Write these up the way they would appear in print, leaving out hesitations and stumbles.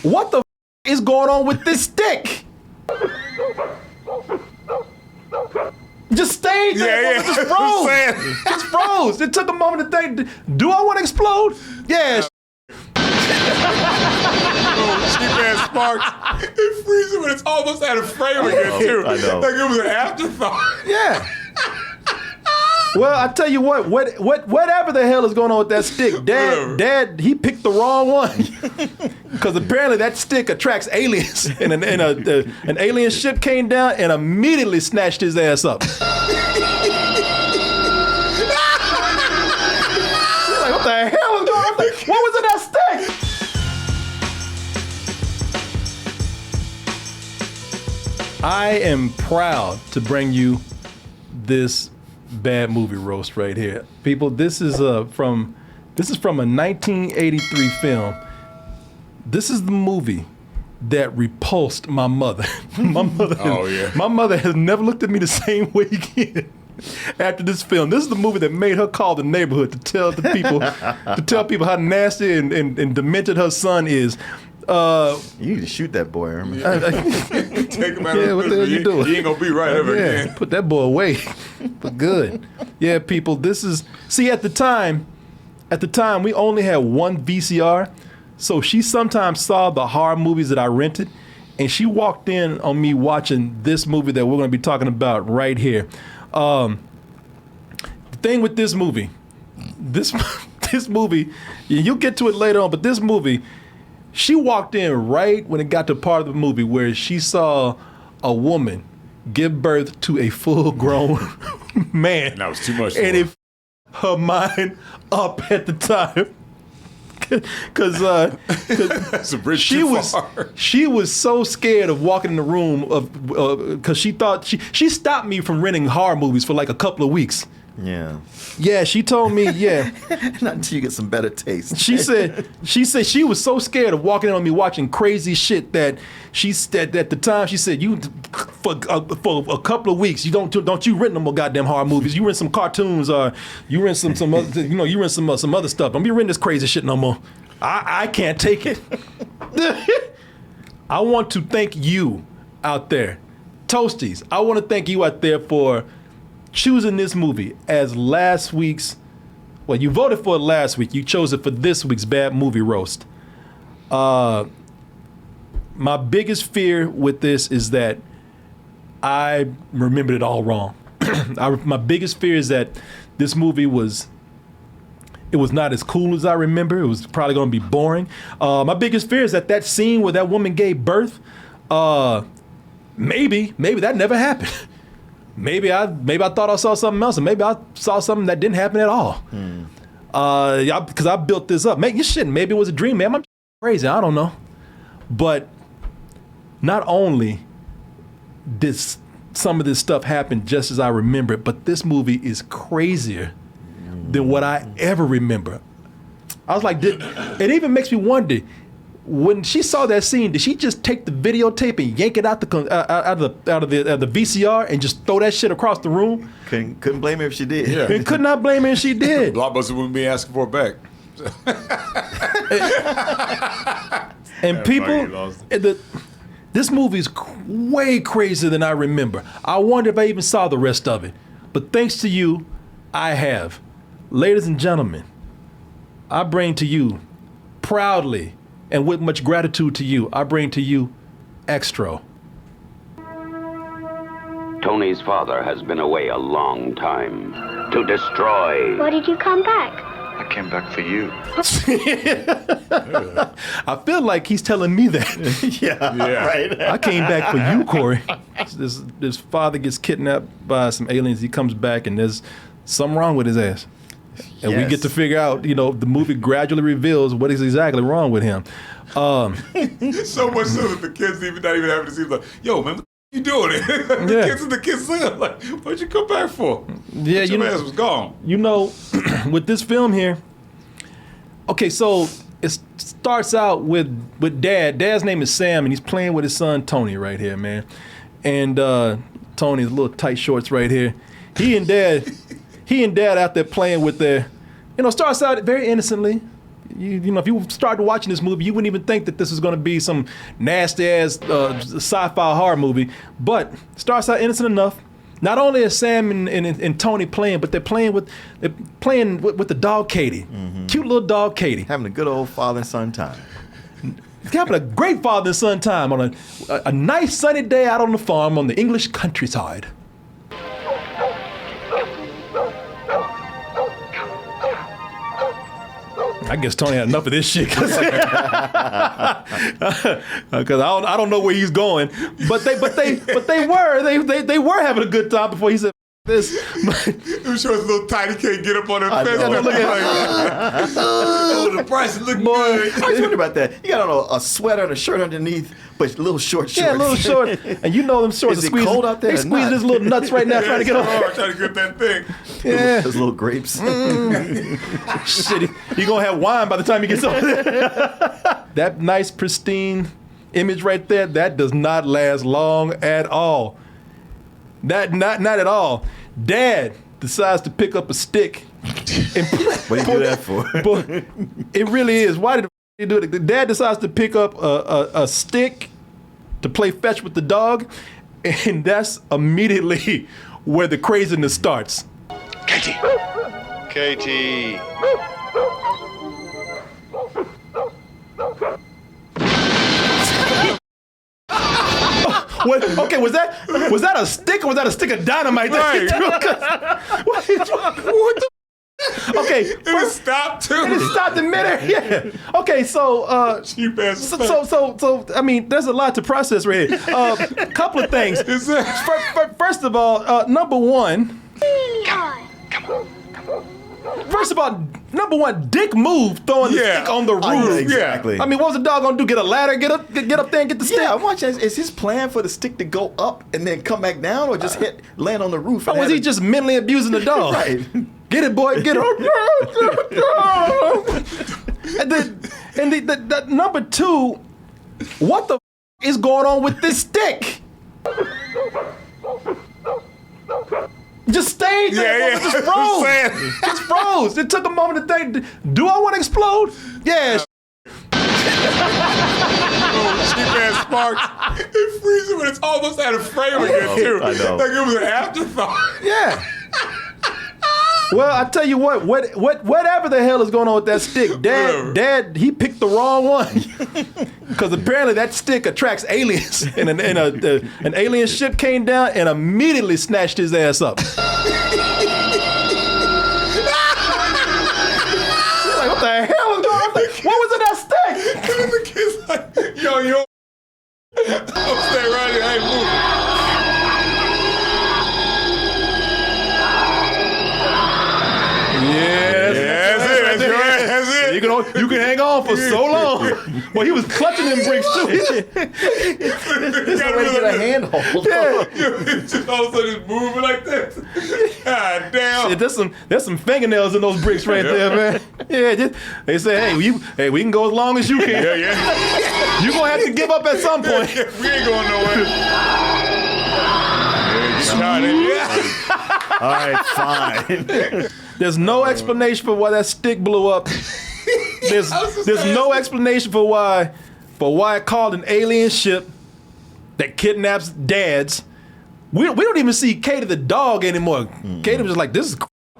What the is going on with this stick? Just stayed there. Yeah. Just froze. Just froze. It took a moment to think, do I want to explode? Yeah. Cheap ass sparks. It freezes when it's almost out of frame again, too. I know. Like it was an afterthought. Yeah. Well, I tell you whatever the hell is going on with that stick, Dad, he picked the wrong one. Because apparently that stick attracts aliens. And an alien ship came down and immediately snatched his ass up. Like, what the hell is going on? What was in that stick? I am proud to bring you this bad movie roast right here. People, this is from a 1983 film. This is the movie that repulsed my mother. My mother has never looked at me the same way again after this film. This is the movie that made her call the neighborhood to tell people how nasty and demented her son is. You need to shoot that boy, Herman. Take him out of what the hell you doing? He ain't gonna be right ever again. Put that boy away for good. Yeah, people, this is, see, at the time, we only had one VCR, so she sometimes saw the horror movies that I rented, and she walked in on me watching this movie that we're gonna be talking about right here. The thing with this movie, this movie, you'll get to it later on, but this movie, she walked in right when it got to part of the movie where she saw a woman give birth to a full-grown man. That was too much. And it her mind up at the time. Because That's a bridge too far. she was so scared of walking in the room because she thought she stopped me from renting horror movies for like a couple of weeks. Yeah. Yeah, she told me, yeah. Not until you get some better taste. She said she was so scared of walking in on me watching crazy shit that at the time she said, you for a couple of weeks you don't you rent no more goddamn horror movies. You rent some cartoons or you rent some other, you rent some other stuff. Don't be renting this crazy shit no more. I can't take it. I want to thank you out there, Toasties. I want to thank you out there for choosing this movie as last week's, well, you voted for it last week. You chose it for this week's Bad Movie Roast. My biggest fear with this is that I remembered it all wrong. My biggest fear is that this movie was not as cool as I remember. It was probably going to be boring. My biggest fear is that scene where that woman gave birth, maybe that never happened. Maybe I thought I saw something else, and maybe I saw something that didn't happen at all. Because I built this up. Maybe it was a dream, man. I'm crazy. I don't know. But not only did some of this stuff happen just as I remember it, but this movie is crazier than what I ever remember. I was like, it even makes me wonder. When she saw that scene, did she just take the videotape and yank it out of the VCR and just throw that shit across the room? Couldn't blame her if she did. Yeah. Could not blame her if she did. Blockbuster wouldn't be asking for it back. And people, this movie's way crazier than I remember. I wonder if I even saw the rest of it. But thanks to you, I have. Ladies and gentlemen, I bring to you proudly, and with much gratitude to you, I bring to you XTRO. Tony's father has been away a long time to destroy. Why did you come back? I came back for you. I feel like he's telling me that. Yeah. Right. I came back for you, Corey. This father gets kidnapped by some aliens. He comes back and there's something wrong with his ass. And we get to figure out, the movie gradually reveals what is exactly wrong with him. So much so that the kids not even having to see, like, yo, man, what you doing? The kids saying, like, what'd you come back for? Yeah, your ass was gone. With this film here, okay, so it starts out with Dad. Dad's name is Sam, and he's playing with his son Tony right here, man. And Tony's little tight shorts right here. He and Dad out there playing with their, starts out very innocently. you know, if you started watching this movie, you wouldn't even think that this is going to be some nasty ass sci-fi horror movie. But starts out innocent enough. Not only is Sam and Tony playing, but they're playing with the dog Katie, cute little dog Katie, Having a good old father and son time. having a great father and son time on a nice sunny day out on the farm on the English countryside. I guess Tony had enough of this shit because I don't know where he's going, but they were having a good time before he said this. I'm sure his little tiny can't get up on that fence. Look at Oh, the price is looking good. I was wondering about that. You got on a sweater and a shirt underneath, but little short shorts. Yeah, a little short, and you know them shorts Is are it squeezing. cold out there They or squeezing not? his little nuts right now, trying to get on. Trying to get that thing. Yeah, Those little grapes. shit, he gonna have wine by the time he gets over there. That nice pristine image right there, that does not last long at all. Not at all. Dad decides to pick up a stick. And What do you do that for? But it really is. Why did he do it? The dad decides to pick up a stick to play fetch with the dog, and that's immediately where the craziness starts. Katie. Katie. What, okay, was that a stick or was that a stick of dynamite? Right. What the? Okay, It stopped too. it stopped in midair. Yeah. Okay, so Cheap ass so I mean, there's a lot to process right here. Couple of things. Is that? First of all, number one. Come on. First of all, number one, dick move throwing the stick on the roof. I know, exactly. I mean, what was the dog gonna do? Get a ladder, get up there and get the stick? Yeah, I'm watching. Is his plan for the stick to go up and then come back down, or just land on the roof? Or was he just mentally abusing the dog? Right. Get it, boy, get it. And the number two, what the is going on with this stick? Just stayed there. Yeah. Just froze. Just froze. It took a moment to think, do I want to explode? Yeah. Cheap ass sparks. It freezes when it's almost out of frame again too. I know. Like it was an afterthought. Yeah. Well, I tell you whatever the hell is going on with that stick, Dad, he picked the wrong one. Because apparently that stick attracts aliens. And an alien ship came down and immediately snatched his ass up. You're like, what the hell is going on? What was in that stick? And the kid's like, yo. I'm staying right here. I ain't moving. That's it. You can hang on for so long. Well, he was clutching them bricks too. There's no way to get a handhold. Just all of a sudden it's moving like this. God damn. Shit, there's some fingernails in those bricks right there, man. Yeah, they say, hey, we can go as long as you can. Yeah. You're gonna have to give up at some point. We ain't going nowhere. All right, fine. There's no explanation for why that stick blew up. There's no explanation for why it called an alien ship that kidnaps dads. We don't even see Katie the dog anymore. Katie was just like,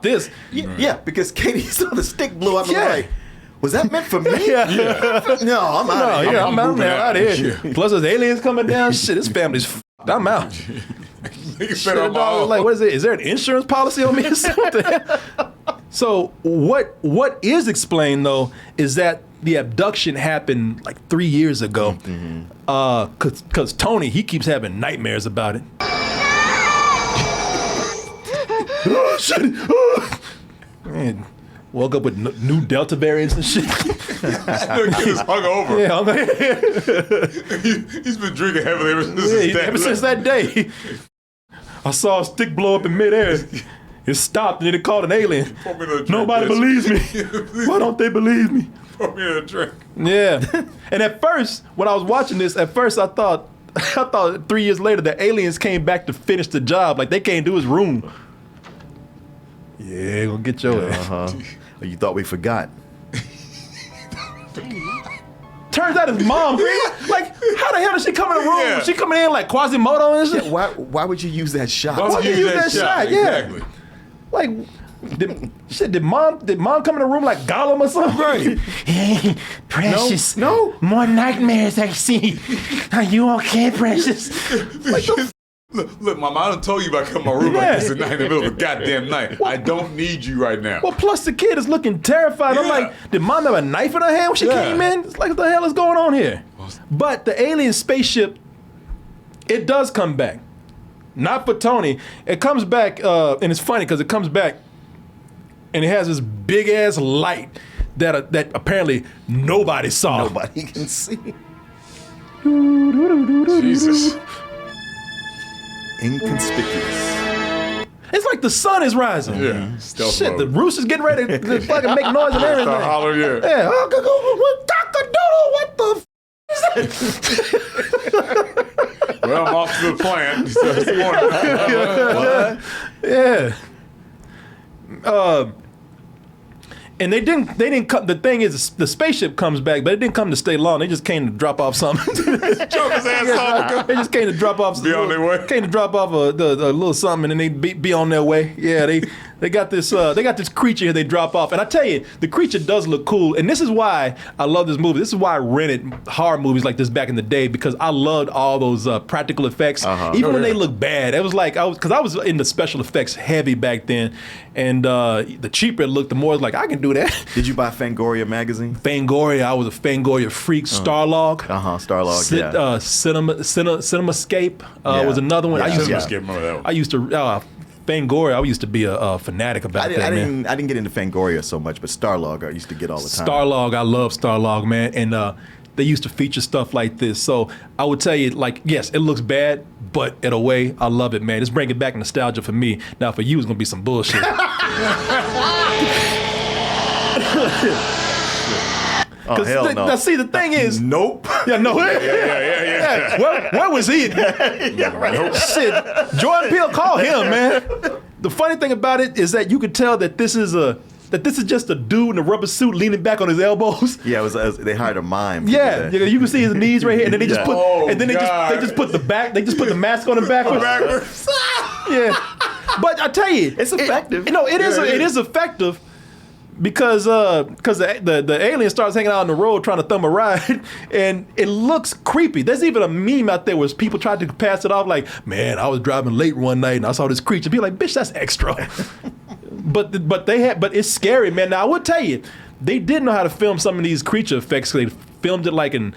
this. Yeah, because Katie saw the stick blew up and Yeah. like, was that meant for me? Yeah. No, I'm out of here. I'm out of here. Plus there's aliens coming down. Shit, this family's f***ed. I'm out. Nigga Shit, better the dog was like, what is it? Is there an insurance policy on me or something? So what is explained though is that the abduction happened like 3 years ago. Cause Tony, he keeps having nightmares about it. Oh, shit. Oh. Man, woke up with new Delta variants and shit. The kid is hungover. Yeah, He's been drinking heavily ever since his dad ever since that day. I saw a stick blow up in midair. It stopped and then it called an alien. Pour me another drink, Nobody bitch. believes me. Why don't they believe me? Pour me a drink. Yeah. And at first, when I was watching this, I thought 3 years later the aliens came back to finish the job. Like they came to his room. Yeah, gonna get your ass. Oh, you thought we forgot. Turns out his mom. Like, how the hell did she come in the room? Yeah. She coming in like Quasimodo and shit? Why would you use that shot? Why would you use that shot? Yeah. Exactly. Like, did mom come in the room like Gollum or something? Right. Hey, Precious. No. More nightmares I see. Are you okay, Precious? Look, Mama, I done told you about coming to my room like this at night in the middle of the goddamn night. I don't need you right now. Well, plus the kid is looking terrified. I'm Yeah. like, did mom have a knife in her hand when she Yeah. came in? It's like, what the hell is going on here? But the alien spaceship, it does come back. Not for Tony. It comes back, and it's funny because it comes back, and it has this big ass light that apparently nobody saw. Nobody can see. Jesus. Inconspicuous. It's like the sun is rising. Yeah. Stealth Shit, mode. the rooster's getting ready to fucking make noise and everything. Start hollering, yeah. Yeah. Cock-a-doodle, what the Well, I'm off to the plant. So this morning. Yeah. And they didn't come. The thing is, the spaceship comes back, but it didn't come to stay long. They just came to drop off something. Choke his ass off. They just came to drop off. Be on their way. Came to drop off a little something, and then they be on their way. Yeah, they got this creature here. They drop off, and I tell you, the creature does look cool. And this is why I love this movie. This is why I rented horror movies like this back in the day, because I loved all those practical effects, even when they look bad. It was like I was into special effects heavy back then, and the cheaper it looked, the more it's like I can do that. Did you buy Fangoria magazine? Fangoria, I was a Fangoria freak. Starlog. Starlog, yeah. CinemaScape Yeah. was another one. Yeah. I used to, Cinemascape, remember that one. I used to Fangoria. I used to be a fanatic about that, man. I didn't get into Fangoria so much, but Starlog I used to get all the time. Starlog, I love Starlog, man, and they used to feature stuff like this. So I would tell you, like, yes, it looks bad, but in a way, I love it, man. It's bringing back nostalgia for me. Now, for you, it's gonna be some bullshit. Oh, hell no. Now, see, the thing is, Nope. yeah, no, Yeah. Where was he? Shit, Jordan Peele, call him, man. The funny thing about it is that you could tell that this is just a dude in a rubber suit leaning back on his elbows. Yeah, it was they hired a mime. to do Yeah, that. you can see his knees right here, and then they just Yeah. put, Oh, and then they God. just put the mask on him backwards. Backwards. Yeah, but I tell you, It's effective. It Yeah, it is effective. Because the alien starts hanging out on the road trying to thumb a ride, and it looks creepy. There's even a meme out there where people tried to pass it off like, man, I was driving late one night and I saw this creature. Be like, bitch, that's extra. but it's scary, man. Now I would tell you, they did know how to film some of these creature effects. They filmed it like in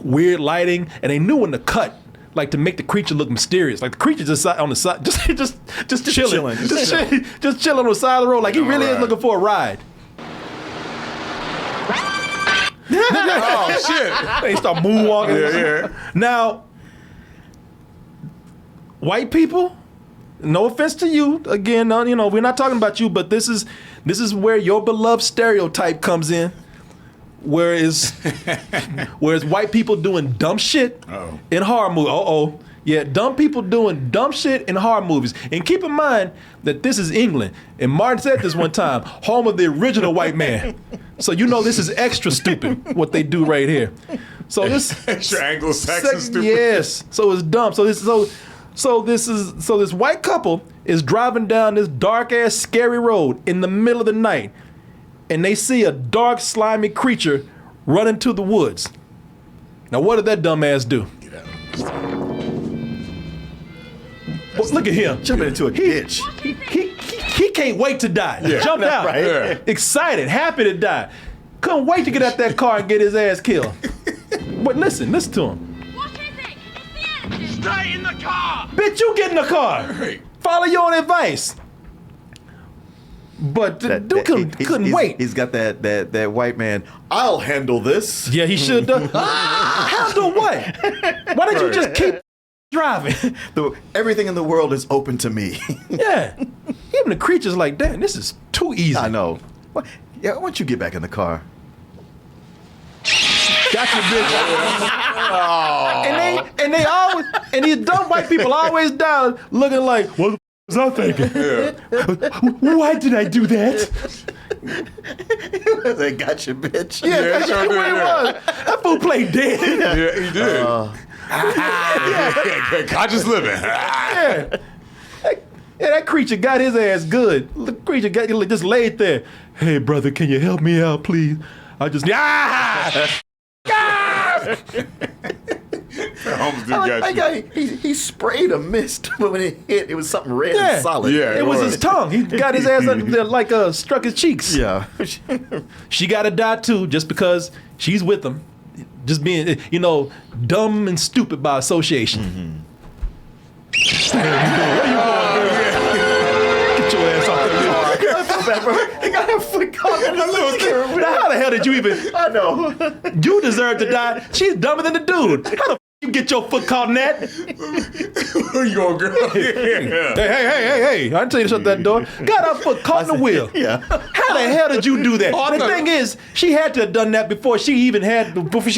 weird lighting, and they knew when to cut. Like to make the creature look mysterious, like the creature just on the side, just chilling, just chilling on the side of the road, like he really is looking for a ride. Oh, shit. They start moonwalking. Yeah. Now, white people, no offense to you, again, we're not talking about you, but this is where your beloved stereotype comes in. Whereas white people doing dumb shit in horror movies. Yeah, dumb people doing dumb shit in horror movies. And keep in mind that this is England. And Martin said this one time, home of the original white man. So you know this is extra stupid, what they do right here. So this Extra Anglo-Saxon stupid. Yes. So it's dumb. So this white couple is driving down this dark ass scary road in the middle of the night, and they see a dark slimy creature run into the woods. Now what did that dumbass do? Well, look at him. Jumping into a ditch. He can't wait to die. Yeah. Jumped out. Right. Yeah. Excited, happy to die. Couldn't wait to get out that car and get his ass killed. But listen to him. What is it? Stay in the car! Bitch, you get in the car. Right. Follow your own advice. But the dude couldn't wait. He's got that white man. I'll handle this. Yeah, he should have. Handle what? Why don't you just keep driving? Everything in the world is open to me. Yeah. Even the creature's like, damn, this is too easy. I know. What? Yeah, why don't you get back in the car? Gotcha, bitch. And they always, and these dumb white people always down looking like, what the f was I thinking? Yeah. Why did I do that? They got you, bitch. Yeah, Yeah, that's sure what did, it was. That fool played dead. Yeah, he did. Conscious living. Yeah. That creature got his ass good. The creature just laid there. Hey, brother, can you help me out, please? I just Holmes dude got you. He sprayed a mist, but when it hit, it was something red Yeah. and solid. Yeah. It was his tongue. He got his ass under there like struck his cheeks. Yeah. She got to die too, just because she's with him. Just being, dumb and stupid by association. Where you going, girl? Get your ass off the wheel. He got a foot caught in the little Now, how the hell did you even? I know. You deserve to die. She's dumber than the dude. How the you get your foot caught in that? Where you going, girl? Yeah. Hey! I didn't tell you to shut that door. Got her foot caught in the wheel. Yeah. How the hell did you do that? Oh, I The thought- thing is, she had to have done that before she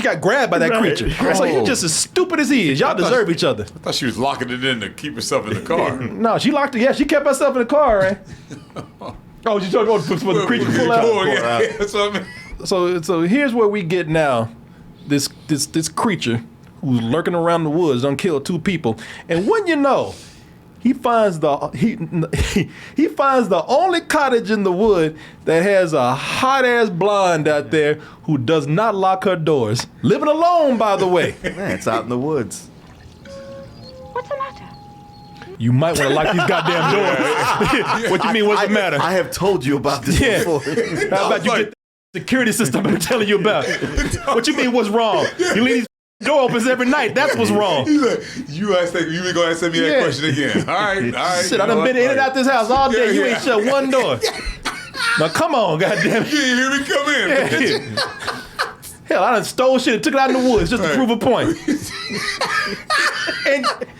got grabbed by that Right. creature. So you just as stupid as he is. Y'all deserve each other. I thought she was locking it in to keep herself in the car. No, she locked it. Yeah, she kept herself in the car, right? Oh, she told for the creature to pull out. Yeah, that's what I mean. So here's where we get now. This creature who's lurking around the woods done killed 2 people, and when you know, he finds the only cottage in the wood that has a hot ass blonde out there who does not lock her doors, living alone, by the way. Man, it's out in the woods. What's the matter? You might want to lock these goddamn doors. What you mean? What's the matter? I have told you about this Yeah. before. How about you get the security system I've been telling you about? What you mean? What's wrong? You leave these door opens every night. That's what's wrong. He's like, you ain't gonna ask me that Yeah. question again. All right. Shit, I done been in and out this house all day. You Yeah. ain't shut one door. Now come on, goddamn You it. ain't hear me come in. Yeah. Hell, I done stole shit and took it out in the woods just to prove a point.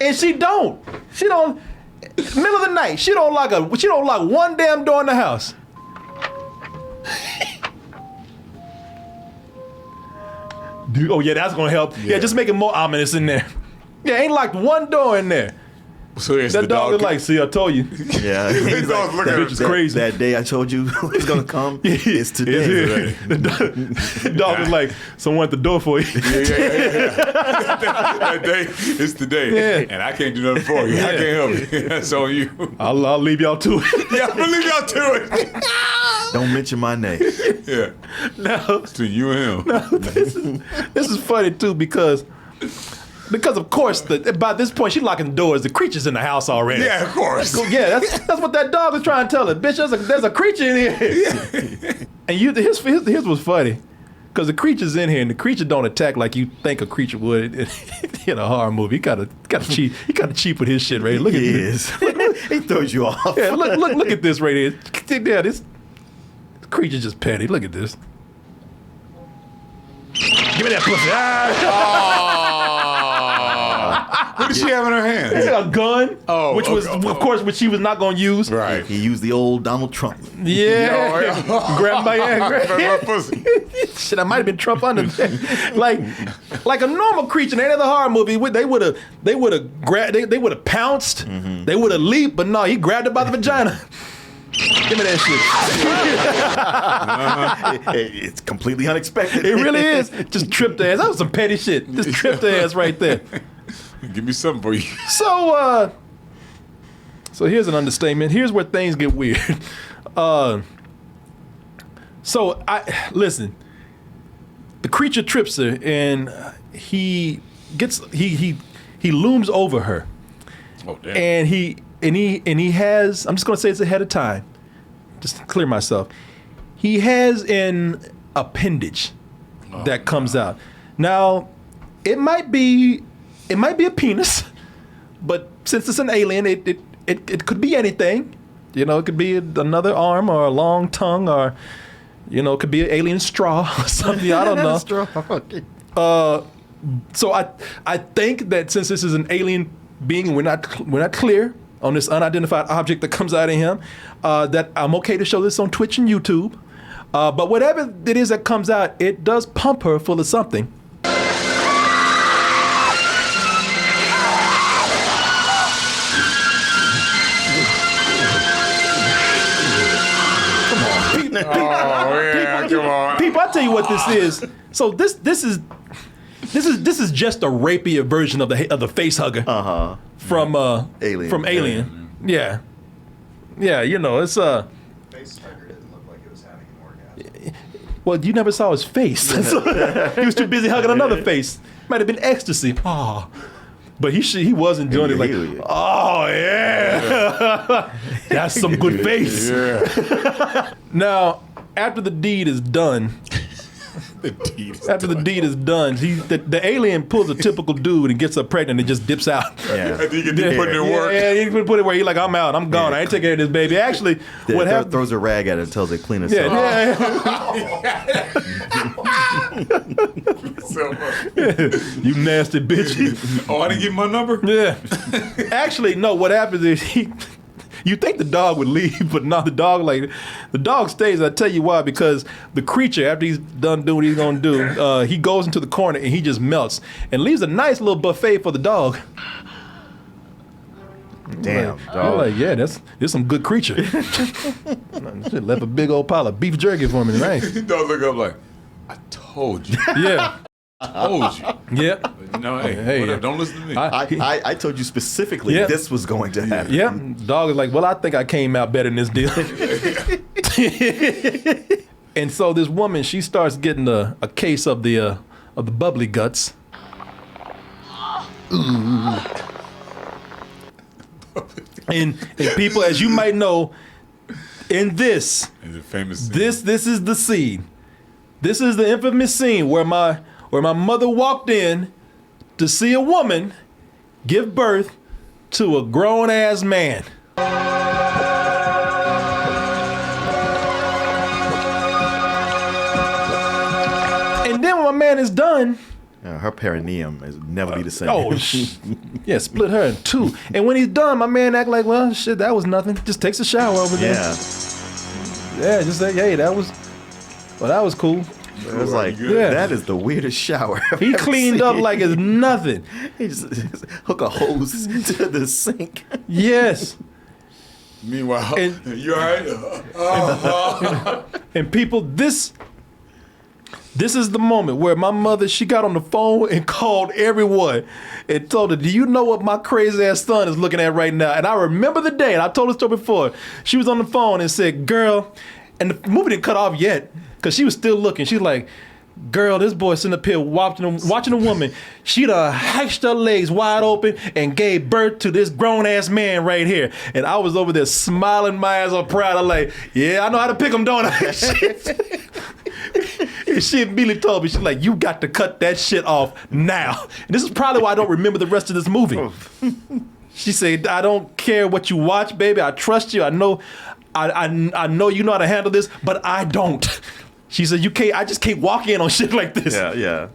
and she don't. Middle of the night, she don't lock one damn door in the house. Dude, oh yeah, that's gonna help. Yeah, just make it more ominous in there. Yeah, ain't locked one door in there. So it's That the dog is dog. like, see, I told you. Yeah. His dog's looking at bitch is crazy. That day I told you it's gonna come. It's today. It's here. The dog is like, someone at the door for you. Yeah. That day, it's today. Yeah. And I can't do nothing for you. I can't help you. That's on you. I'll leave y'all to it. Yeah, I believe y'all to it. Don't mention my name. Yeah. No, Between you and him. this is funny too because of course by this point she's locking the doors. The creature's in the house already. Yeah, of course. Yeah, that's what that dog is trying to tell her. Bitch, there's a creature in here. And his was funny. Because the creature's in here and the creature don't attack like you think a creature would in a horror movie. He gotta cheat. He gotta cheat with his shit right here. Look at He this. is. He throws you off. Yeah, look at this right here. Yeah, this creature's just petty. Look at this. Give me that pussy. What did she have in her hand? A gun. Oh, which was okay. of course which she was not gonna use. Right. He used the old Donald Trump. Yeah. Grab my Grab my ass. pussy. Shit, I might have been Trump under there. like a normal creature in any other horror movie, they would have grabbed, they would have pounced, they would have leaped, but no, he grabbed her by the vagina. Give me that shit. It's completely unexpected. It really is. Just tripped her ass. That was some petty shit. Just tripped her ass right there. Give me something for you. So here's an understatement. Here's where things get weird. So listen. The creature trips her, and he looms over her, Oh, damn. and he has. I'm just gonna say it's ahead of time, just to clear myself. He has an appendage that comes out. Now, it might be a penis, but since it's an alien, it could be anything. You know, it could be another arm or a long tongue or, you know, it could be an alien straw or something. I don't know. So I think that since this is an alien being, we're not clear on this unidentified object that comes out of him, that I'm okay to show this on Twitch and YouTube. But whatever it is that comes out, it does pump her full of something. you what this is. So this is just a rapier version of the face hugger. From Alien. From Alien. Yeah. Yeah, you know, it's Face hugger didn't look like it was having an orgasm. well, you never saw his face. He was too busy hugging another face. Might have been ecstasy. Oh. But he was enjoying it like, oh yeah. That's some good face. Yeah. Now, after the deed is done, the alien pulls a typical dude and gets her pregnant and just dips out. Yeah. I think you get put it in work. Yeah, he put it where he's like, I'm out, I'm gone, I ain't taking care of this baby. Actually, what happened? Throws a rag at it and tells it clean herself. You nasty bitch. Oh, I didn't give my number? Yeah. Actually, no, what happens is you think the dog would leave, but not the dog stays. I tell you why, because the creature, after he's done doing what he's gonna do, he goes into the corner and he just melts and leaves a nice little buffet for the dog. Damn, I'm dog. like, yeah, this some good creature. Shit left a big old pile of beef jerky for me, right? Dog look up like, I told you. Yeah. Told you. Yeah. But no, hey, Hey, whatever, yeah. don't listen to me. I told you specifically Yeah. this was going to happen. Yeah. Dog is like, well, I think I came out better in this deal. And so this woman, she starts getting a case of the bubbly guts. And people, as you might know, in this, It's a famous scene. this is the scene. This is the infamous scene where my mother walked in to see a woman give birth to a grown ass man. And then when my man is done, Her perineum is never be the same. yeah, split her in two. And when he's done, my man act like, well, shit, that was nothing. Just takes a shower over there. Yeah. Yeah, just like, hey, that was cool. It was like, Yeah. that is the weirdest shower I've He ever cleaned up seen. like it's nothing. He just hook a hose to the sink. Yes. Meanwhile, And- you all right? And people, this is the moment where my mother, she got on the phone and called everyone and told her, do you know what my crazy ass son is looking at right now? And I remember the day, and I told this story before, she was on the phone and said, girl, and the movie didn't cut off yet, because she was still looking. She's like, girl, this boy sitting up here watching a woman. She done hatched her legs wide open and gave birth to this grown ass man right here. And I was over there smiling my ass off proud. I'm like, yeah, I know how to pick them, don't I? And she immediately told me, she's like, you got to cut that shit off now. And this is probably why I don't remember the rest of this movie. She said, I don't care what you watch, baby. I trust you. I know you know how to handle this, but I don't. She said, I just can't walk in on shit like this. Yeah.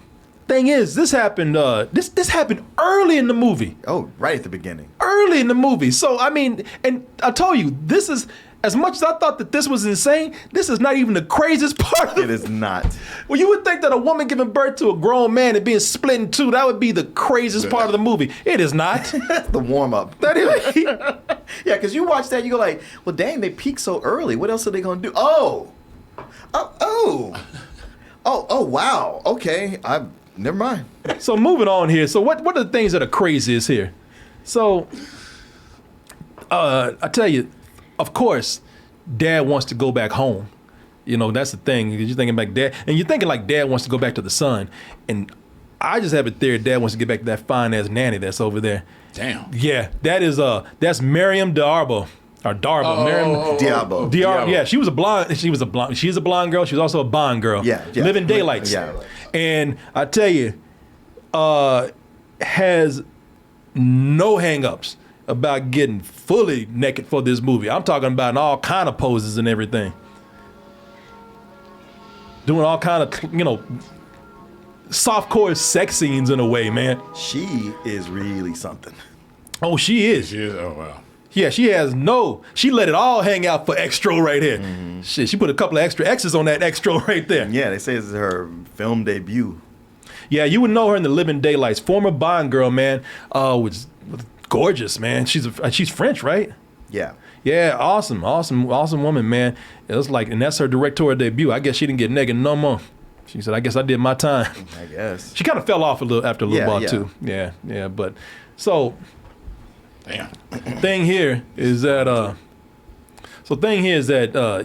Thing is, this happened this happened early in the movie. Oh, right at the beginning. Early in the movie. So, I mean, and I told you, this is, as much as I thought that this was insane, this is not even the craziest part of It is not. Well, you would think that a woman giving birth to a grown man and being split in two, that would be the craziest part of the movie. It is not. That's the warm up. That is. Yeah, because you watch that, you go like, well, dang, they peaked so early. What else are they gonna do? Oh, wow. Okay, never mind. So moving on here. So what are the things that are craziest here? So I tell you, of course, Dad wants to go back home. You know, that's the thing. You're thinking back Dad, and you're thinking like Dad wants to go back to the son. And I just have a theory Dad wants to get back to that fine ass nanny that's over there. Damn. Yeah, that's Miriam Darbo. Or Darbo. Miriam Diabo. Diabo. Yeah, she's a blonde girl. She was also a Bond girl. Yeah. Living Daylights. Yeah. And I tell you, has no hang-ups about getting fully naked for this movie. I'm talking about in all kind of poses and everything. Doing all kind of, softcore sex scenes in a way, man. She is really something. Oh, she is. Oh, wow. Yeah, she let it all hang out for XTRO right here. Mm-hmm. Shit, she put a couple of extra X's on that XTRO right there. Yeah, they say this is her film debut. Yeah, you would know her in the Living Daylights. Former Bond girl, man. Was gorgeous, man. She's French, right? Yeah. Yeah, awesome woman, man. It was like, and that's her directorial debut. I guess she didn't get naked no more. She said, I guess I did my time. I guess. She kind of fell off a little after a little while yeah. too. Yeah. But so Damn. thing here is that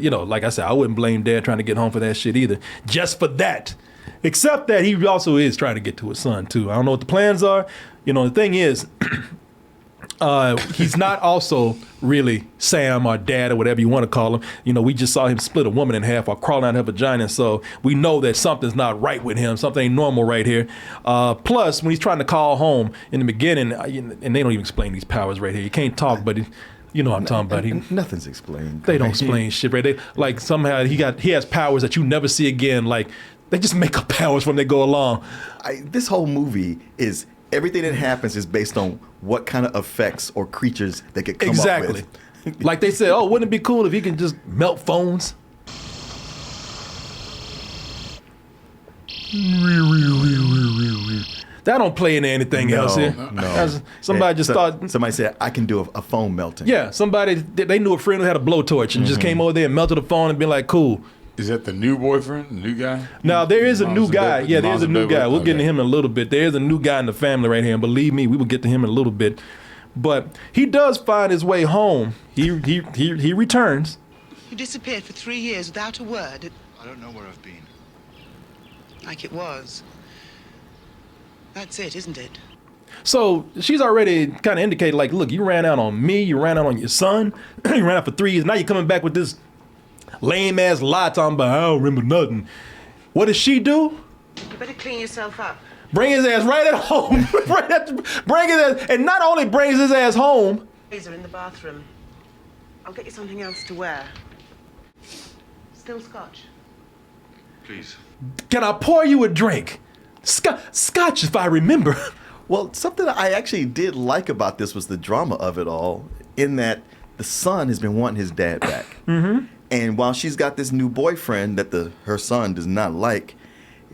you know, like I said, I wouldn't blame Dad trying to get home for that shit either. Just for that. Except that he also is trying to get to his son too. I don't know what the plans are. You know, the thing is, he's not also really Sam or Dad or whatever you want to call him. You know, we just saw him split a woman in half or crawl out of her vagina, so we know that something's not right with him. Something ain't normal right here. Plus, when he's trying to call home in the beginning, and they don't even explain these powers right here. You can't talk, but you know what I'm talking about. Nothing's explained. They don't explain shit right. They like somehow he has powers that you never see again. Like they just make up powers when they go along. This whole movie is everything that happens is based on what kind of effects or creatures they could come up with. Like they said, oh, wouldn't it be cool if he can just melt phones? That don't play into anything else here. No. Somebody thought. Somebody said I can do a phone melting. Yeah, they knew a friend who had a blowtorch and just came over there and melted the phone and been like, cool. Is that the new boyfriend, the new guy? Now, there is a new guy. Yeah, there's Mom's a new in bed guy. with- We'll get into okay. him in a little bit. There's a new guy in the family right here. And believe me, we will get to him in a little bit. But he does find his way home. He returns. You disappeared for 3 years without a word. I don't know where I've been. Like it was. That's it, isn't it? So she's already kind of indicated, like, look, you ran out on me. You ran out on your son. You ran out for 3 years. Now you're coming back with this lame-ass lie talking about, I don't remember nothing. What does she do? You better clean yourself up. Bring his ass right at home. Bring his ass, and not only brings his ass home. Razor in the bathroom. I'll get you something else to wear. Still scotch. Please. Can I pour you a drink? Scotch, if I remember. Well, something that I actually did like about this was the drama of it all, in that the son has been wanting his dad back. Mm-hmm. And while she's got this new boyfriend that her son does not like,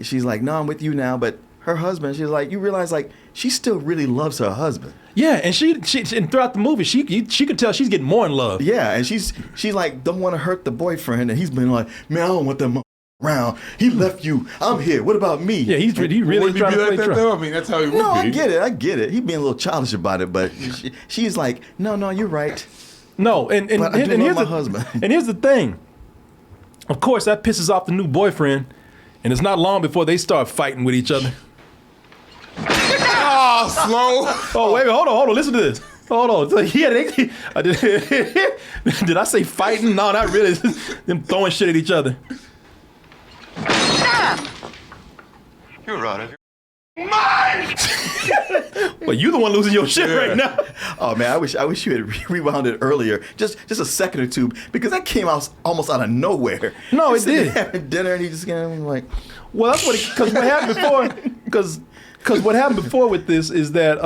she's like, no, I'm with you now. But her husband, she's like, you realize, like, she still really loves her husband. Yeah, and she and throughout the movie, she could tell she's getting more in love. Yeah, and she's like, don't want to hurt the boyfriend. And he's been like, man, I don't want that around. He left you. I'm here. What about me? Yeah, he really Wouldn't he trying be to like play that Trump. though? I mean, that's how he would No, be. I get it. He's being a little childish about it, but she's like, no, you're right. No, and But I do here's love my husband. And here's the thing. Of course, that pisses off the new boyfriend, and it's not long before they start fighting with each other. Oh, slow. Oh, wait, hold on. Listen to this. Hold on. So, did I say fighting? No, not really. It's just them throwing shit at each other. You're out of your Well, you the one losing your shit right now. Oh man, I wish you had rewound it earlier, just a second or two, because that came out almost out of nowhere. No, He's it did. sitting there having dinner, and he just kind of like, Well, that's because what happened before. Because what happened before with this is that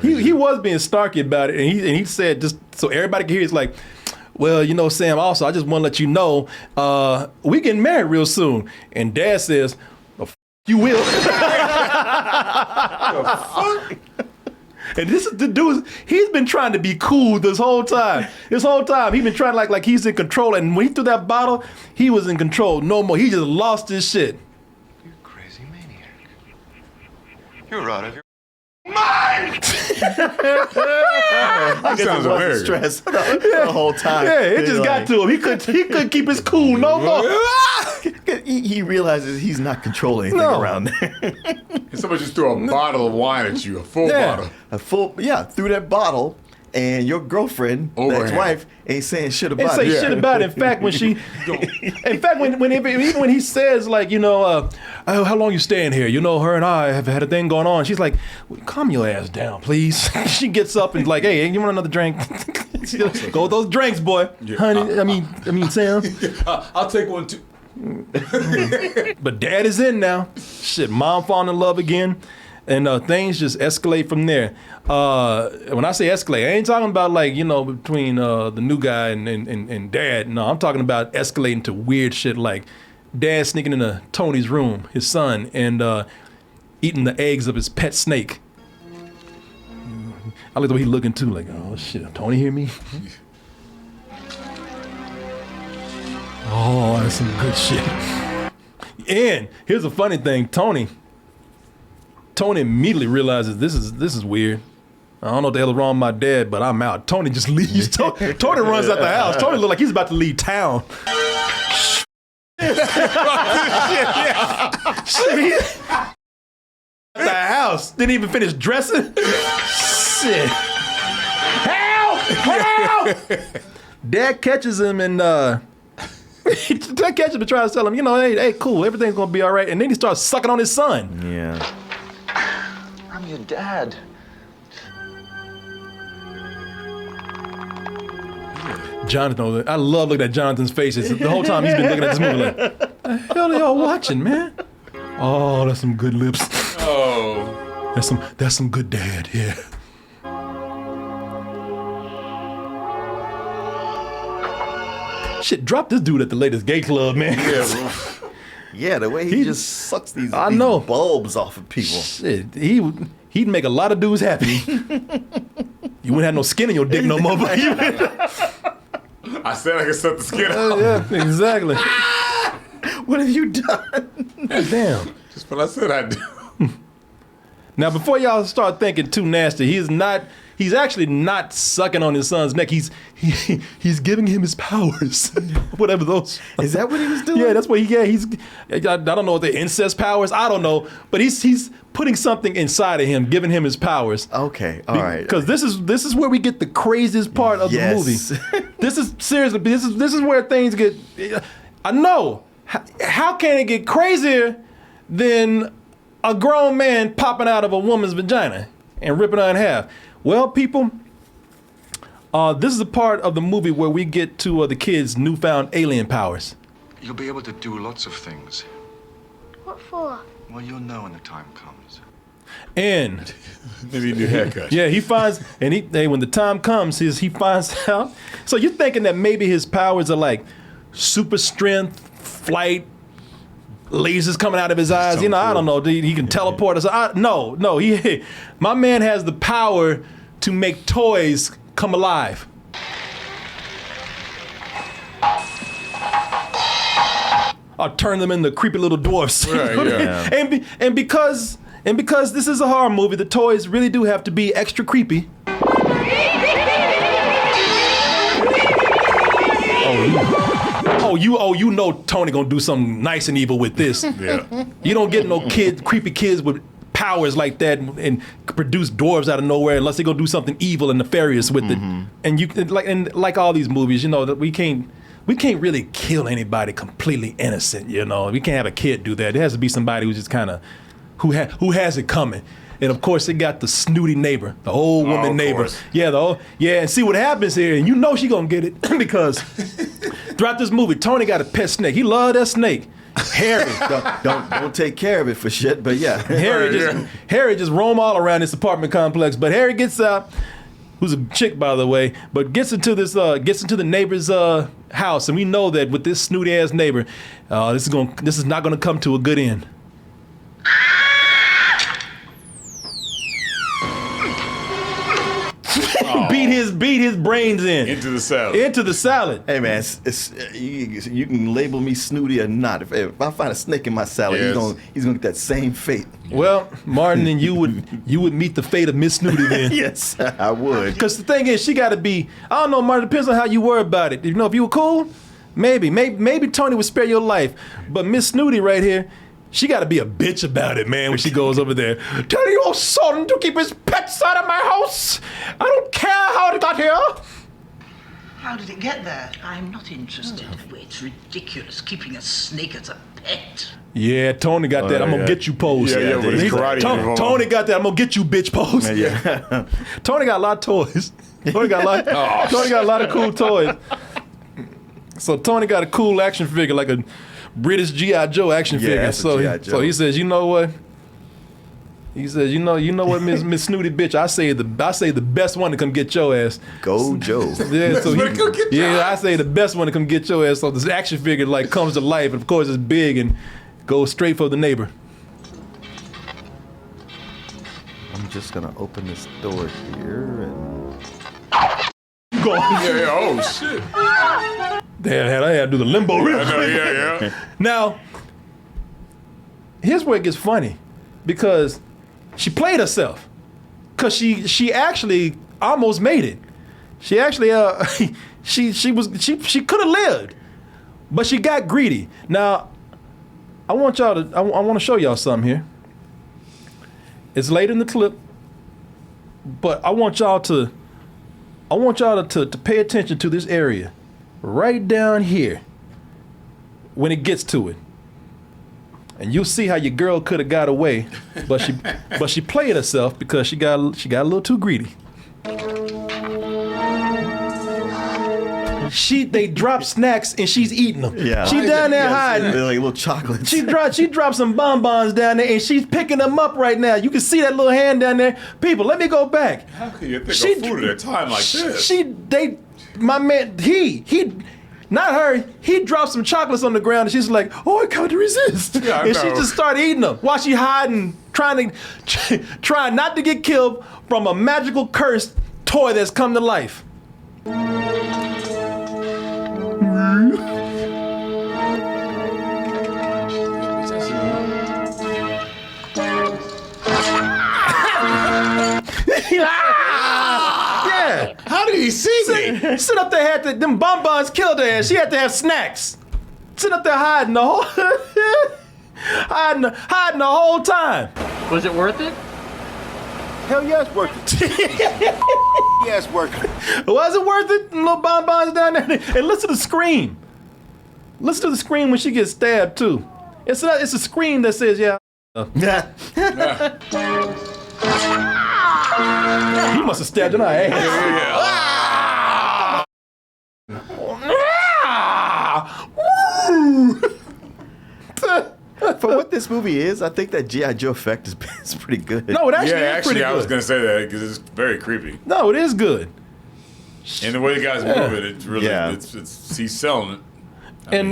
he was being snarky about it, and he said, just so everybody can hear, it's like, well, you know, Sam, also, I just want to let you know, we getting married real soon. And Dad says, you will. And this is the dude, he's been trying to be cool this whole time. He's been trying to like he's in control. And when he threw that bottle, he was in control no more. He just lost his shit. You crazy maniac. You're out of your I sounds he wasn't American. stressed the whole time. Yeah, it just got to him. He couldn't keep his cool no more. He realizes he's not controlling anything No. around there. And somebody just threw a bottle of wine at you, a full Yeah. bottle. Through that bottle, and your girlfriend, the Overhand. ex-wife, ain't saying shit And about say it. shit about it. In fact, even when he says, like, you know, oh, how long you staying here? You know, her and I have had a thing going on. She's like, well, calm your ass down, please. She gets up and like, hey, you want another drink? Go with those drinks, boy. Yeah. Honey, I mean, Sam. I'll take one too. But Dad is in now. Shit, Mom falling in love again. And things just escalate from there. When I say escalate, I ain't talking about like, you know, between the new guy and Dad. No, I'm talking about escalating to weird shit like Dad sneaking into Tony's room, his son, and eating the eggs of his pet snake. I like the way he looking too, like, oh shit, Tony hear me? Oh, that's some good shit. And here's a funny thing, Tony immediately realizes this is weird. I don't know what the hell is wrong with my dad, but I'm out. Tony just leaves. Tony runs out the house. Tony look like he's about to leave town. The house didn't even finish dressing. Shit. Help! Dad catches him and Dad catches him and tries to tell him, hey, cool, everything's gonna be all right. And then he starts sucking on his son. Yeah. I'm your dad. Jonathan, I love looking at Jonathan's faces the whole time he's been looking at this movie like, the hell are y'all watching, man? Oh, that's some good lips. Oh. That's some good dad, yeah. Shit, drop this dude at the latest gay club, man. Yeah, the way he just sucks these bulbs off of people. Shit, he'd make a lot of dudes happy. You wouldn't have no skin in your dick no more. But I said I could suck the skin off. Yeah, exactly. What have you done? Damn. Just what I said I'd do. Now, before y'all start thinking too nasty, he's actually not sucking on his son's neck. He's giving him his powers. Whatever those. Is that what he was doing? Yeah, that's what I don't know what the incest powers, I don't know, but he's putting something inside of him, giving him his powers. Okay, all right. Because this is where we get the craziest part of the movie. This is seriously, this is where things get, I know. How can it get crazier than a grown man popping out of a woman's vagina and ripping her in half? Well, people, this is a part of the movie where we get to the kids' newfound alien powers. You'll be able to do lots of things. What for? Well, you'll know when the time comes. And maybe a new haircut. Yeah, he finds, and when the time comes, he finds out. So you're thinking that maybe his powers are like super strength, flight, lasers coming out of his eyes. Cool. I don't know. He can teleport us. No. My man has the power to make toys come alive. I'll turn them into creepy little dwarfs. Right, yeah. And because this is a horror movie, the toys really do have to be extra creepy. You know Tony gonna do something nice and evil with this. Yeah. You don't get no creepy kids with powers like that and produce dwarves out of nowhere unless they gonna do something evil and nefarious with it. And like all these movies, that we can't really kill anybody completely innocent. We can't have a kid do that. There has to be somebody who's just kind of who has it coming. And of course, they got the snooty neighbor, the old woman neighbor. Course. Yeah, and see what happens here, and she gonna get it because throughout this movie, Tony got a pet snake. He loved that snake. Harry, don't take care of it for shit, but yeah. Harry just roam all around this apartment complex. But Harry gets out, who's a chick by the way, but gets into the neighbor's house, and we know that with this snooty ass neighbor, this is not gonna come to a good end. Beat his brains into the salad. Hey man, you can label me snooty or not. If I find a snake in my salad, he's gonna get that same fate. Well, Martin, then you would meet the fate of Miss Snooty then. Yes, I would. Because the thing is, she got to be. I don't know, Martin. Depends on how you were about it. If you were cool, maybe Tony would spare your life. But Miss Snooty right here, she got to be a bitch about it, man, when she goes over there. Tell your son to keep his pets out of my house. I don't care how it got here. How did it get there? I'm not interested. It's ridiculous keeping a snake as a pet. Yeah, Tony got that. I'm going to get you pose. Yeah, with his karate uniform. Tony got that. I'm going to get you bitch pose. Yeah. Tony got a lot of toys. Tony got a lot of cool toys. So Tony got a cool action figure, like a British G.I. Joe action figure. So he says, you know what? He says, you know what, Miss Snooty bitch, I say the best one to come get your ass. Go Joe. I say the best one to come get your ass. So this action figure comes to life, and of course it's big and goes straight for the neighbor. I'm just gonna open this door here and go. Yeah, oh shit. Damn, I had to do the limbo. Yeah. Now, here's where it gets funny, because she played herself, because she actually almost made it. She actually she could have lived, but she got greedy. Now, I want to show y'all something here. It's late in the clip, but I want y'all to pay attention to this area right down here when it gets to it. And you'll see how your girl could have got away, but she played herself because she got a little too greedy. They drop snacks and she's eating them. Yeah. She down there hiding. They're like little chocolates. She dropped some bonbons down there and she's picking them up right now. You can see that little hand down there. People, let me go back. How can you think of food at a time like this? My man, not her, he dropped some chocolates on the ground and she's like, oh, I can't resist. Yeah, and she just started eating them while she hiding, trying not to get killed from a magical cursed toy that's come to life. Yeah. How did he see me? Sit up there, them bonbons killed her, and she had to have snacks. Sit up there hiding the whole hiding the whole time. Was it worth it? Hell yeah, it's worth it. Yeah, it's worth it. Was it worth it? Them little bonbons down there. And listen to the scream. Listen to the scream when she gets stabbed too. It's a scream that says, yeah. He must have stabbed in her ass. For what this movie is, I think that G.I. Joe effect is pretty good. No, it actually is pretty good. I was going to say that because it's very creepy. No, it is good. And the way the guys move it, it's really, he's selling it. And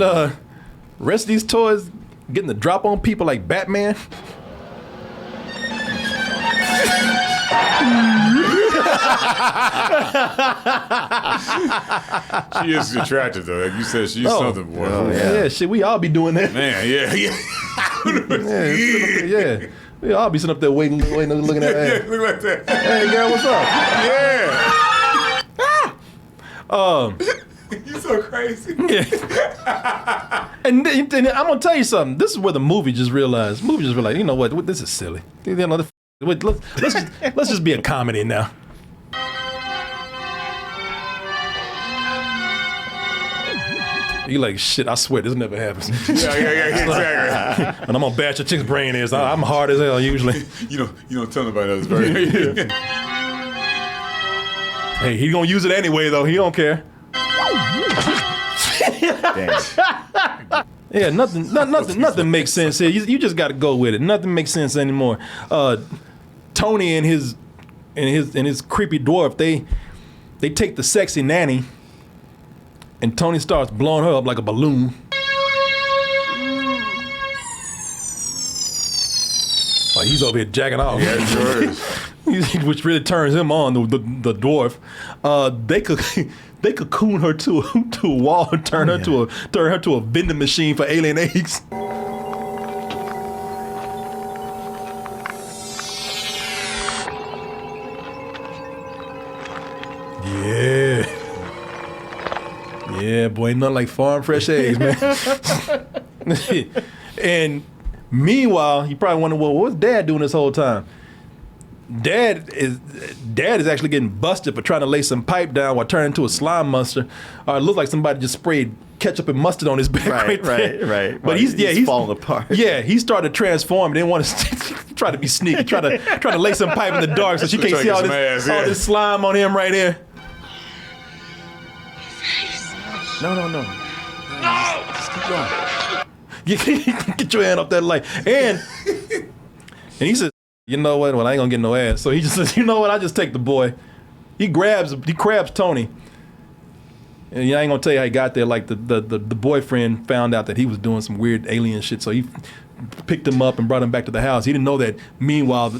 rest of these toys getting the drop on people like Batman. She is attractive though. Like you said, she's something, boy. Yeah, shit, we all be doing that. Man, yeah. Yeah. We all be sitting up there waiting, looking at that. Yeah, look like that. Hey, girl, what's up? Yeah. You so crazy. Yeah. and I'm gonna tell you something. This is where the movie just realized. You know what? This is silly. You know, let's just be a comedy now. You like, shit, I swear this never happens. Yeah, exactly. And I'm gonna bash a chick's brain is. I'm hard as hell usually. You don't tell nobody else. Very. Hey, he gonna use it anyway though. He don't care. Yeah, nothing makes sense here. You just got to go with it. Nothing makes sense anymore. Tony and his creepy dwarf, they take the sexy nanny, and Tony starts blowing her up like a balloon. Like he's over here jacking off. Yeah, sure is. Which really turns him on, the dwarf. They cocoon her to a wall and turn her to a vending machine for alien eggs. Yeah, boy, ain't nothing like farm fresh eggs, man. And meanwhile, you probably wonder, well, what's Dad doing this whole time? Dad is actually getting busted for trying to lay some pipe down while turning into a slime monster. It looked like somebody just sprayed ketchup and mustard on his back. Right. But he's falling apart. Yeah, he started to transform. Didn't want to try to be sneaky. Try to lay some pipe in the dark so she can't see all this slime on him right here. No. Just keep going. Get your hand off that light. And he says, you know what? Well, I ain't gonna get no ass. So he just says, you know what? I just take the boy. He grabs Tony. And I ain't gonna tell you how he got there. Like the boyfriend found out that he was doing some weird alien shit. So he picked him up and brought him back to the house. He didn't know that meanwhile,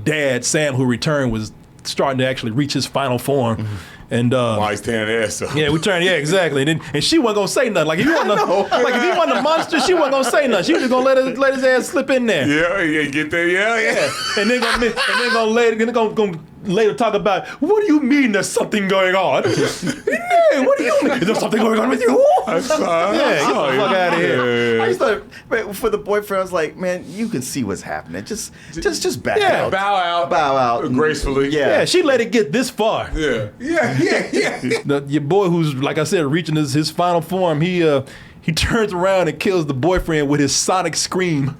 Dad, Sam, who returned, was starting to actually reach his final form. Mm-hmm. And why he's tearing the ass up. yeah, we turned. Yeah, exactly. And she wasn't gonna say nothing. Like if he wasn't, like if he wasn't a monster, she wasn't gonna say nothing. She was just gonna let his ass slip in there. Yeah, get there. Yeah. And then gonna later talk about, what do you mean there's something going on? Yeah, what do you mean? Is there something going on with you? I saw. Yeah, get the fuck out of here. I just thought, man, for the boyfriend, I was like, man, you can see what's happening. Just back Yeah. out. Bow out gracefully. Yeah, she let it get this far. Yeah. Your boy, who's like I said, reaching his final form, he turns around and kills the boyfriend with his sonic scream.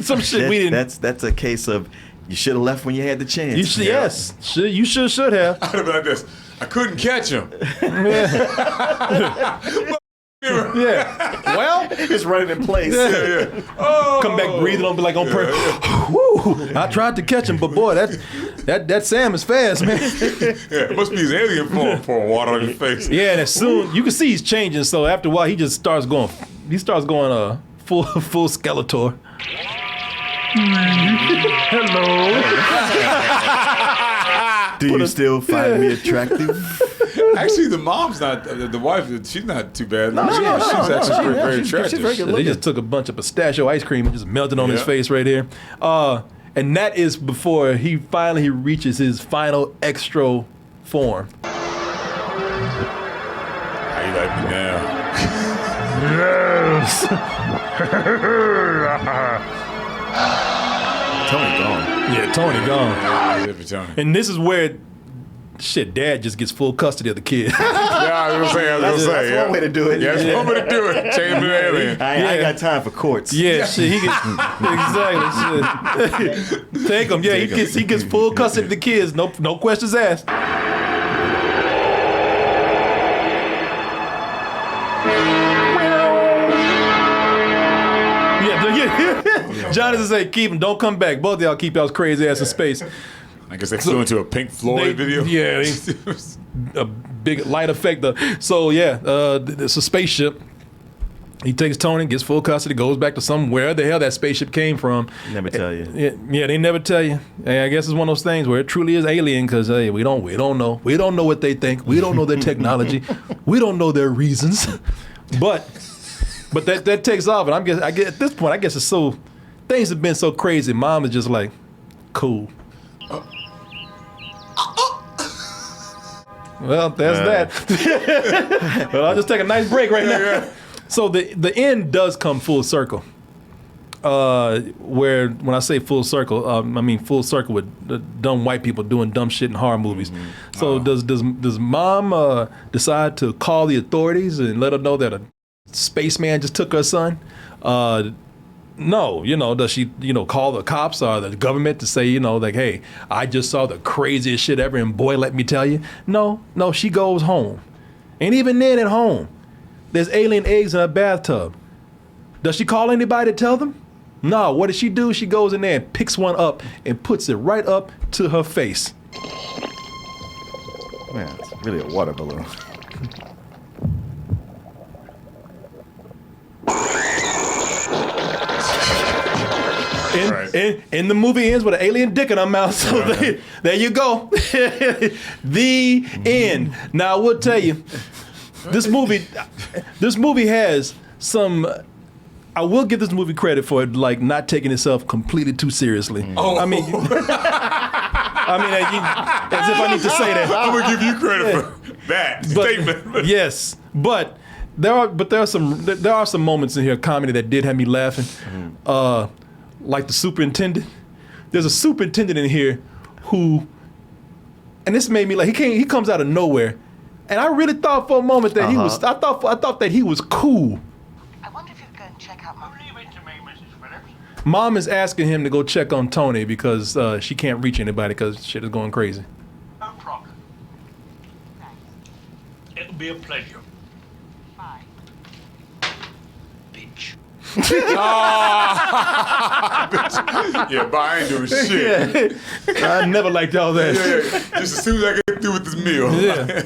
Some shit we didn't. That's a case of you should have left when you had the chance. You should, yes, you should have. I'd have been like this. I couldn't catch him. Yeah. Well, it's running in place. Yeah. Oh. Come back breathing on, be like on purpose. Woo! I tried to catch him, but boy, that Sam is fast, man. Yeah, it must be his alien form pouring water on his face. Yeah, and as soon you can see he's changing. So after a while, he just starts going. He starts going full Skeletor. Hello. Do you still find me attractive? Actually, the mom's not. The wife, she's not too bad. No, she's actually very attractive. She's very good They looking. just took a bunch of pistachio ice cream and just melted on his face right here. And that is before he finally reaches his final XTRO form. How you like me now? Yes. Tony gone. Yeah, Tony gone. Tony. And this is where Dad just gets full custody of the kid. Yeah, I was gonna say. That's one way to do it. Yeah, that's one way to do it. Change the alien. I ain't got time for courts. Yeah, shit, he gets exactly. Shit. Take him. Yeah, he gets full custody of the kids. No questions asked. Yeah. John is say, keep him. Don't come back. Both of y'all keep y'all's crazy ass in space. I guess they flew into a Pink Floyd video. Yeah, a big light effect. So yeah, it's a spaceship. He takes Tony, gets full custody, goes back to somewhere the hell that spaceship came from. Never tell you. Yeah, they never tell you. And I guess it's one of those things where it truly is alien because hey, we don't know. We don't know what they think. We don't know their technology. We don't know their reasons. But that takes off, and I get at this point, I guess it's so things have been so crazy. Mom is just like, cool. Well, there's that. Well, I'll just take a nice break right now. Yeah. So the end does come full circle. Where when I say full circle, I mean full circle with dumb white people doing dumb shit in horror movies. Mm-hmm. So does Mom decide to call the authorities and let her know that a spaceman just took her son? No, does she, call the cops or the government to say, like, hey, I just saw the craziest shit ever and boy, let me tell you. No, she goes home. And even then at home, there's alien eggs in her bathtub. Does she call anybody to tell them? No, what does she do? She goes in there and picks one up and puts it right up to her face. Man, it's really a water balloon. And the movie ends with an alien dick in her mouth. So there you go. The end. Now I will tell you, this movie has some. I will give this movie credit for it, like not taking itself completely too seriously. Oh. I mean, as if I need to say that. I'm gonna give you credit for that statement. Yes, but there are some moments in here, comedy that did have me laughing. Like the superintendent. There's a superintendent in here who, and this made me like he comes out of nowhere, and I really thought for a moment that he was. I thought that he was cool. I wonder if you could go and check out my... Leave it to me, Mrs. Phillips. Mom is asking him to go check on Tony because she can't reach anybody because shit is going crazy. No problem. It'll be a pleasure. Bye. Bitch. Yeah, but I ain't doing shit. Yeah. I never liked all that. Yeah. Just as soon as I get through with this meal. Yeah.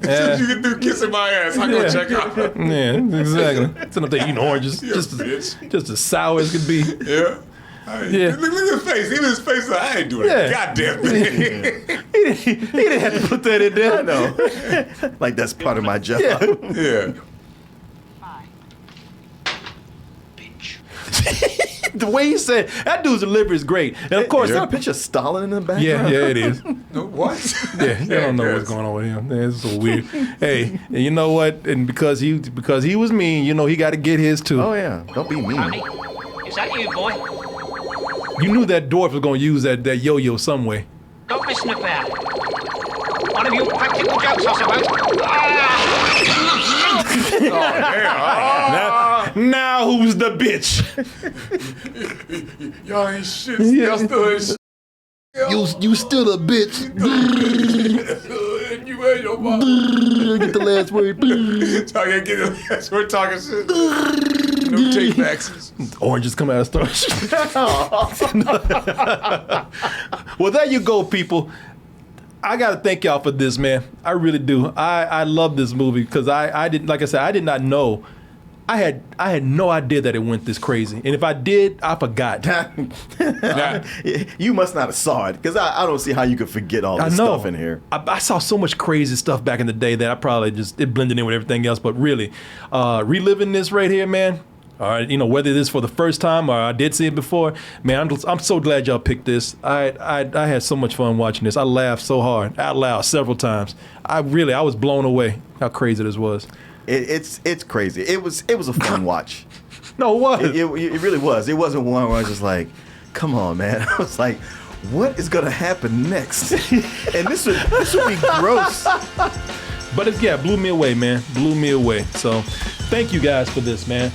As soon as you get through kissing my ass, I go check out. Yeah, exactly. Sitting up there eating oranges, just as sour as could be. Yeah. Yeah. Look at his face. Even his face, like, I ain't doing a goddamn thing. He didn't have to put that in there. I know. Like that's part of my job. Yeah. The way he said that dude's delivery is great, and of course, Is there a picture of Stalin in the background? yeah, it is. No, what? Yeah, they don't know what's going on with him. It's so weird. Hey, and you know what? And because he was mean, you know he got to get his too. Oh yeah, don't be mean. Howdy. Is that you, boy? You knew that dwarf was gonna use that yo-yo some way. Don't listen to that. One of you practical jokes, I suppose. Now who's the bitch? Y'all ain't shit. Y'all still ain't shit. You still a bitch. You ain't your mom. Get the last word. Talking, get the last word, talking shit. No take backs. Oranges come out of stores. Well, there you go, people. I gotta thank y'all for this, man. I really do. I love this movie because I didn't, like I said, I did not know. I had no idea that it went this crazy, and if I did, I forgot. You must not have saw it because I don't see how you could forget all this stuff in here. I saw so much crazy stuff back in the day that I probably it blended in with everything else. But really, reliving this right here, man. All right, you know, whether this is for the first time or I did see it before, man, I'm so glad y'all picked this. I had so much fun watching this. I laughed so hard, out loud, several times. I was blown away how crazy this was. It's crazy. It was a fun watch. No, it was. It really was. It wasn't one where I was just like, come on, man. I was like, what is gonna happen next? And this would be gross. But it blew me away, man. Blew me away. So thank you guys for this, man.